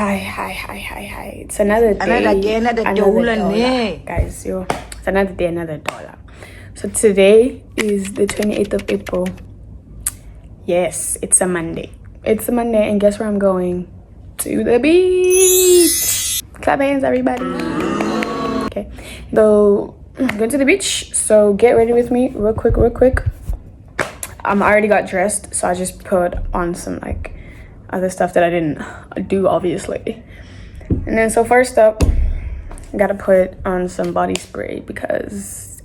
Hi. It's another day. Another dollar. Guys, it's another day, another dollar. So today is the 28th of April. Yes, it's a Monday. And guess where I'm going? To the beach. Clap hands, everybody. Okay. So, I'm going to the beach. So get ready with me real quick. I already got dressed, so I just put on some like other stuff that I didn't do, obviously. And then so first up, I gotta put on some body spray because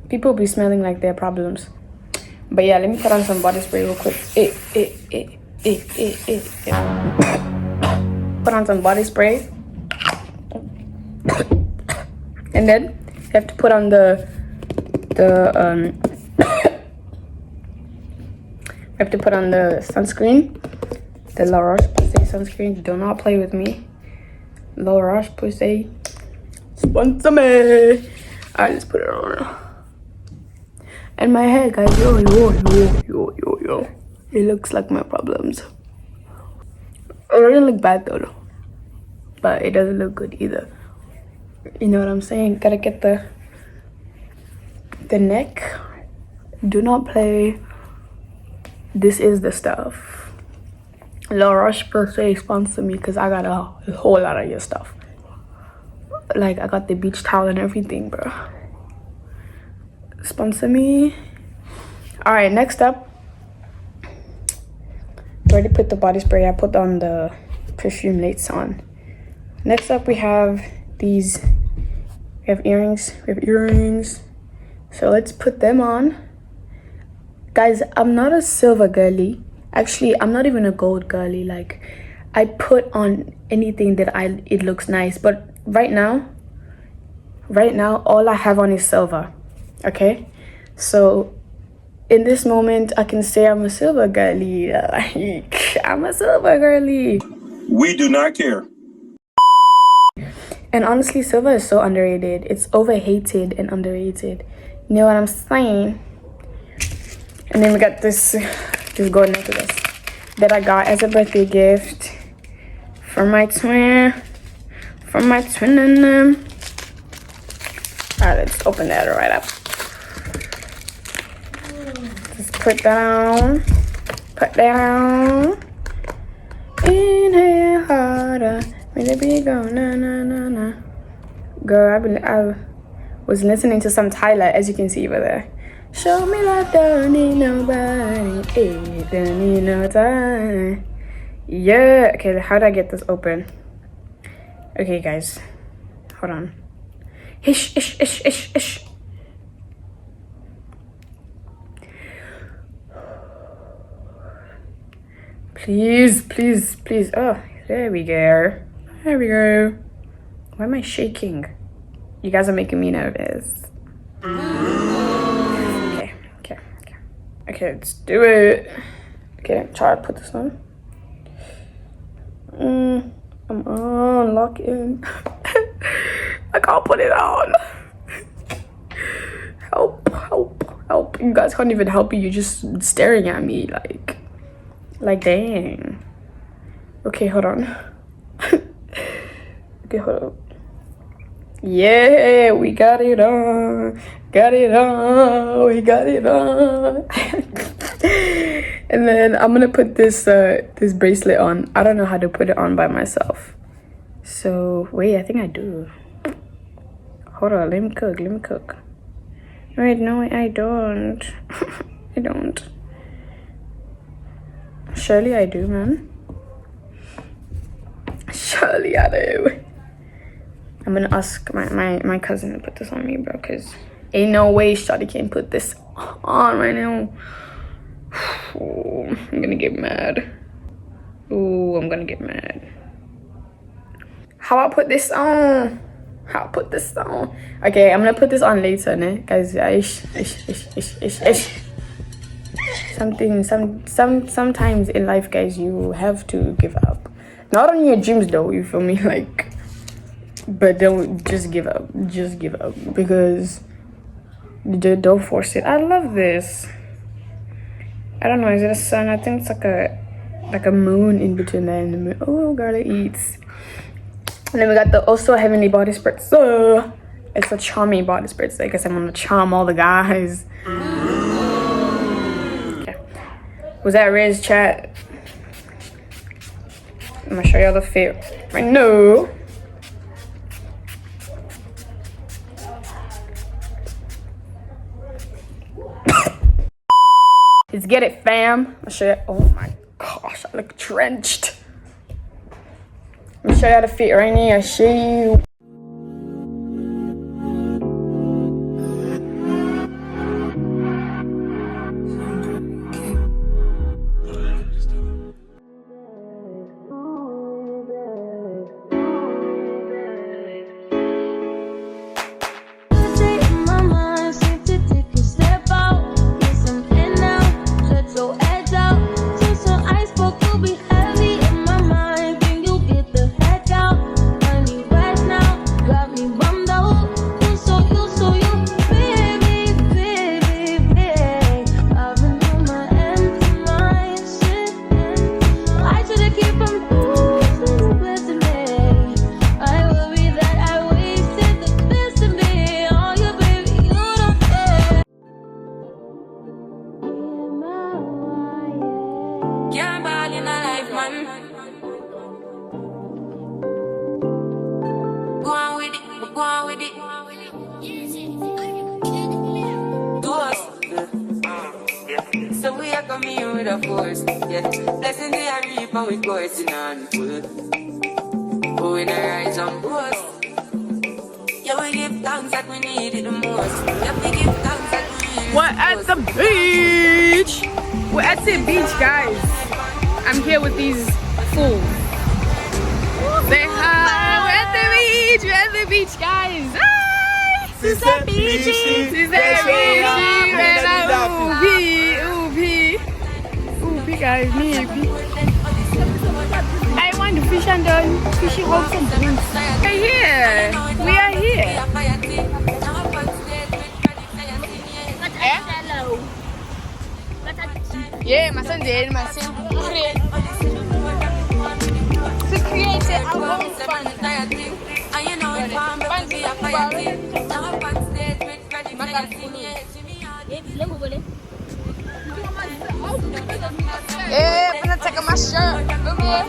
people be smelling like their problems. But yeah, let me put on some body spray real quick. Put on some body spray. And then you have to put on the sunscreen, the La Roche-Posay sunscreen. Do not play with me. La Roche-Posay, sponsor me. Alright, let's put it on. And my hair, guys, yo. It looks like my problems. It doesn't look bad though, but it doesn't look good either. You know what I'm saying? Gotta get the neck. Do not play. This is the stuff. La Roche-Posay sponsor me because I got a whole lot of your stuff. Like I got the beach towel and everything, bro. Sponsor me. All right, next up. Already put the body spray. I put on the perfume lates on. Next up, we have these. We have earrings. So let's put them on. Guys, I'm not a silver girly. Actually, I'm not even a gold girly. Like, I put on anything that it looks nice. But right now, all I have on is silver. Okay? So, in this moment, I can say I'm a silver girly. Like, I'm a silver girly. We do not care. And honestly, silver is so underrated. It's overhated and underrated. You know what I'm saying? And then we got this gold necklace that I got as a birthday gift from my twin and them. Alright, let's open that right up. Just put that on. Inhale harder. May be go na. Girl, I was listening to some Tyler, as you can see over there. Show me love, don't need nobody. Don't need no time. Yeah. Okay, how do I get this open? Okay, guys. Hold on. Ish. Please. Oh, there we go. Why am I shaking? You guys are making me nervous. Okay, let's do it. Okay, try to put this on. I'm on, lock in. I can't put it on. Help. You guys can't even help me. You're just staring at me like dang. Okay, hold on. Okay, hold up. Yeah, we got it on. We got it on. And then I'm gonna put this bracelet on. I don't know how to put it on by myself. So wait, I think I do. Hold on, let me cook. Wait, no, I don't. I don't. Surely I do, man. Surely I do. I'm gonna ask my cousin to put this on me, bro, because ain't no way Shawty can put this on right now. I'm gonna get mad. How I put this on? Okay, I'm gonna put this on later, ne? Guys, sometimes in life, guys, you have to give up. Not on your dreams though, you feel me? Like, but don't just give up. Because don't force it. I love this. I don't know, is it a sun? I think it's like a like a moon in between there and the moon. Oh, girlie eats. And then we got the also heavenly body spritzer. It's a charming body spritzer. I guess I'm gonna charm all the guys. Okay. Was that Riz chat? I'm gonna show y'all the fit right now. Let's get it, fam. I'll show you. Oh my gosh, I look drenched. Let me show you the fit right here. She. So we are coming here with a force, yeah. Blessing the reap and we coursing on full. But we not rise on boast. Yeah, we give thanks that we need it the most. Yeah, we give thanks that we need it. We're at the beach. We're at the beach, guys. I'm here with these fools. Say hi. We're at the beach. We're at the beach, guys. Hi. Sister Beachy. Sister Beachy. Ubi, guys. Me, Ubi. I want to fish and done fishing hooks and drinks. We're here. We are here. Yeah, my son did. My son created. To create it, I want fun. And you know it's fun, but be a fire thing. Now I'm backstage with Freddie. Yeah, I'm gonna take off my shirt. Look here.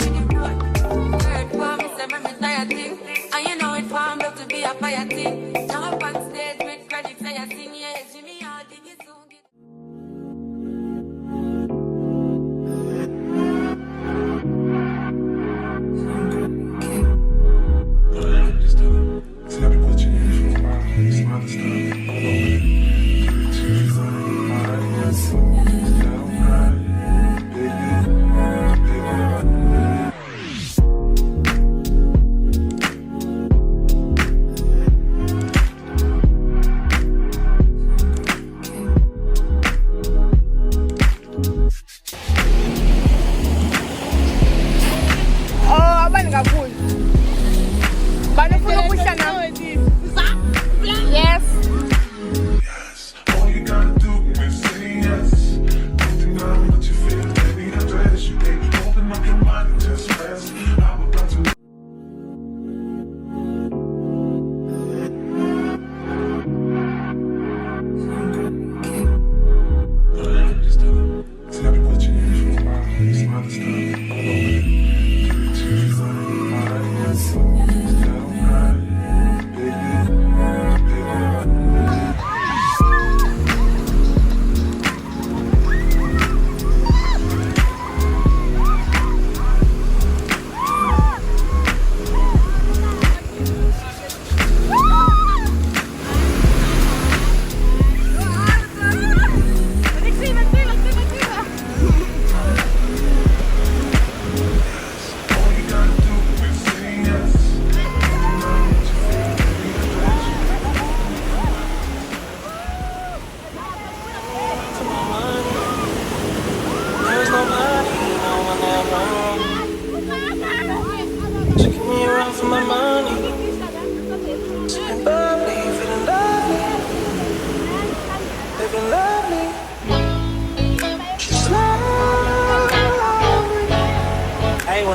And you know it's fun, but to be a fire thing. Now I'm backstage with Freddie. Yeah, Jimmy, I'll dig it soon.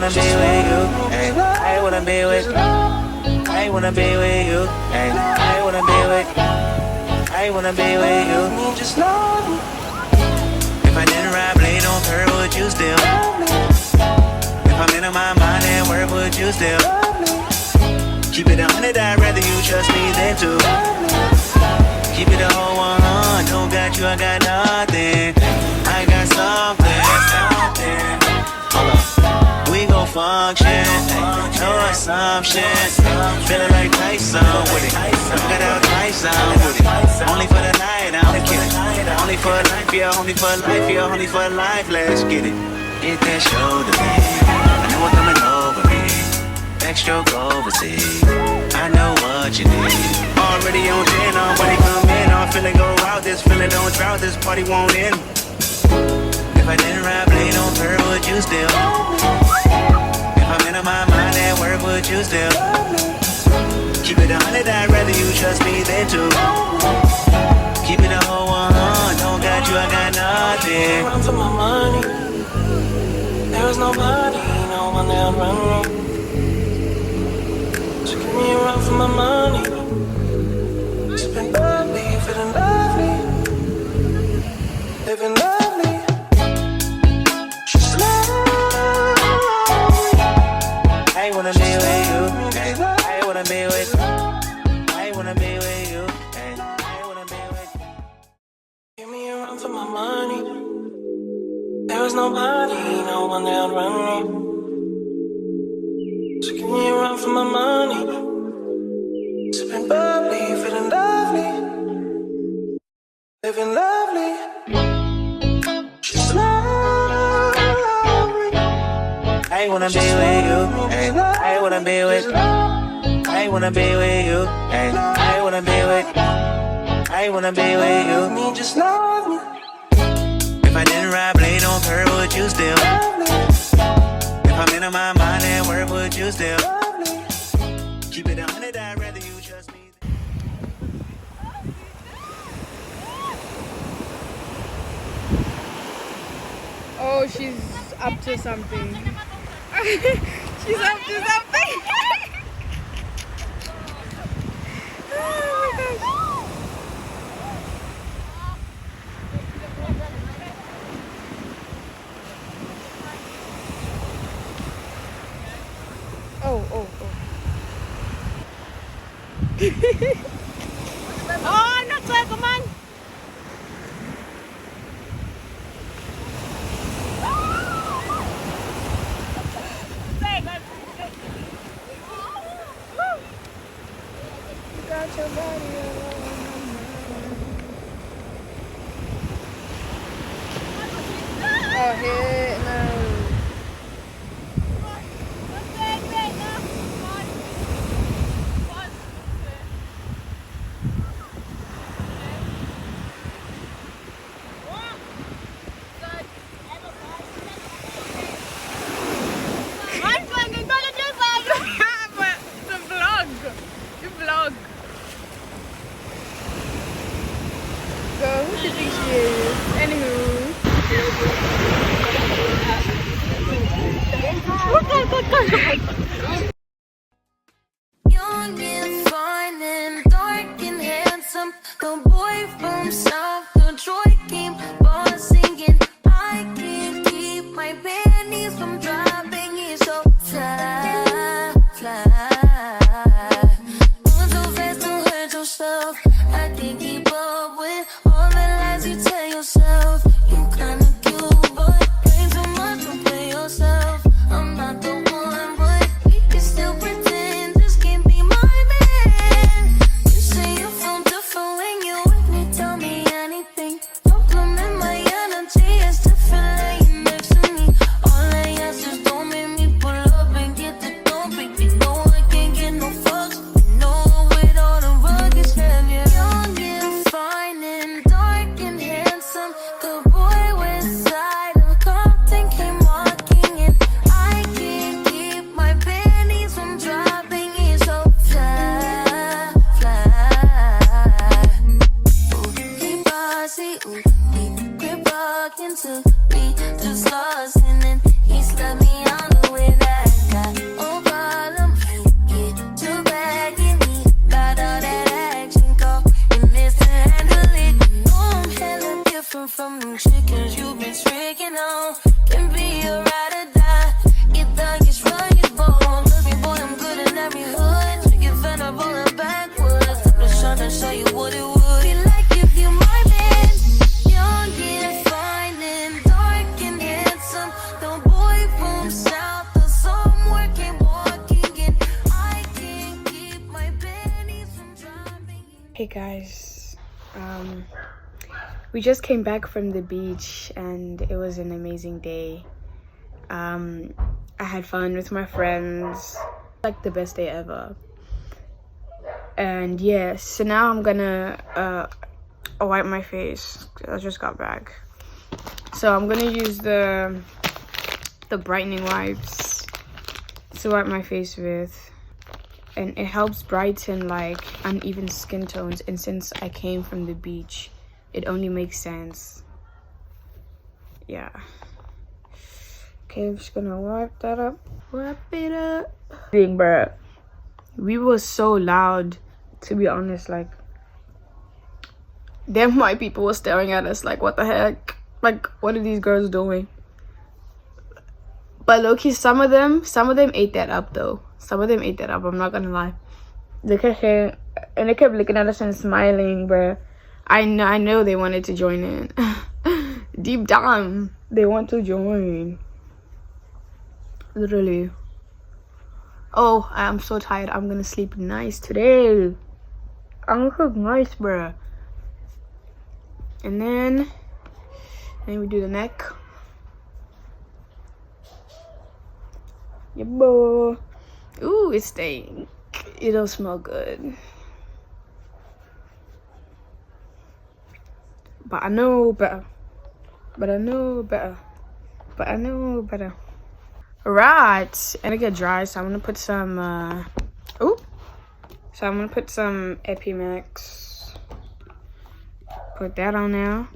wanna be with you. Ay, I wanna be with. I wanna be with you. Ay, I wanna be with. I wanna be with you. Just love me. If I didn't ride blade on her, would you still? If I'm in my mind and work, would you still? Keep it 100, I'd rather you trust me than to. Keep it a whole 100, don't got you, I got nothing. I got something. Hold up. We gon' function, no assumptions. Feeling like Tyson with it. Got out Tyson with it. Only for the night, I'm kidding. Only for life, yeah, only for life, yeah, only for life. Let's get it. Get that shoulder lean. I know what's coming over me. Backstroke overseas. I know what you need. Already on 10, nobody come in. I'm feeling go out. This feeling don't drought. This party won't end. If I didn't ride blade on her, would you still? If I'm in my mind at work, would you still? Keep it 100, I'd rather you trust me than to. Keep it a whole 100, don't got you, I got nothing. Run for my money. There was nobody, no one that run me. So give me a run for my money. Spend lovely, feeling lovely, living lovely. Just love. I wanna be with you. I wanna be with. I wanna be with you. I wanna be with. Give me a run for my money. There was nobody, no one that run me. So give me a run for my money. Sipping bubbly, feeling lovely, living lovely. Just lovely. I wanna be with you. I wanna be with. I wanna be with you. I wanna be with. I wanna be with you. Me, just love me. If I didn't ride blade on her, would you still? If I'm in my mind and work, would you still? Keep it 100, I'd rather you trust me. Oh, she's up to something. She's up to something. Oh my gosh. Oh. Oh, not so, come on. Got your body oh, hell no. Girl, who do you think she is? Anywho. Young and fine and dark and handsome, the boy from South Detroit came singing. I can't keep my panties from dropping. He's so fly. Moving so fast, don't hurt yourself. I can't keep up with all the lies you tell yourself. You kinda cute, but ain't too much to play yourself. I'm not the one, but we can still pretend this can't be my baby. I'ma show you what it would be like if you my man. Young and fine and dark and handsome. The boy from south, the sun working, walking, and I can't keep my pennies from dropping. Hey guys, we just came back from the beach and it was an amazing day. I had fun with my friends, like the best day ever. And yes, so now I'm gonna wipe my face. I just got back, so I'm gonna use the brightening wipes to wipe my face with, and it helps brighten like uneven skin tones. And since I came from the beach, it only makes sense. Yeah. Okay, I'm just gonna wipe that up. Wipe it up. Dang, bruh. We were so loud, to be honest. Like, damn, white people were staring at us like, what the heck? Like, what are these girls doing? But low-key, some of them ate that up though. Some of them ate that up, I'm not gonna lie. They kept saying, and they kept looking at us and smiling, bruh. I know they wanted to join in. Deep down, they want to join. Literally. Oh, I'm so tired. I'm gonna sleep nice today. I'm gonna cook nice, bruh. And then we do the neck. Yeah, boy. Ooh, it stink. It don't smell good. But I know better. But I know better. But I know better. Right, and it get dry, so I'm gonna put some so I'm gonna put some Epimax. Put that on now,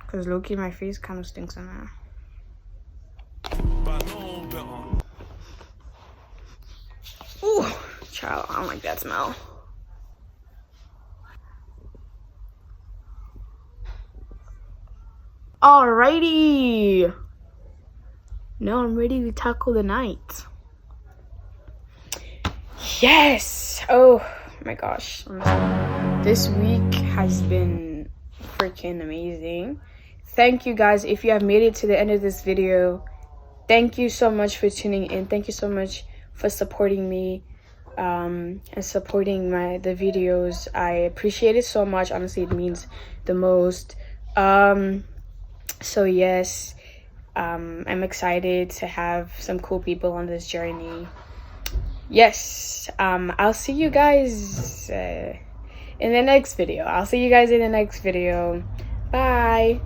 cause low-key my face kind of stinks on now. Ooh, child, I don't like that smell. Alrighty. Now I'm ready to tackle the night. Yes! Oh my gosh. This week has been freaking amazing. Thank you guys. If you have made it to the end of this video, thank you so much for tuning in. Thank you so much for supporting me and supporting the videos. I appreciate it so much. Honestly, it means the most. So yes. I'm excited to have some cool people on this journey. Yes, I'll see you guys in the next video. Bye.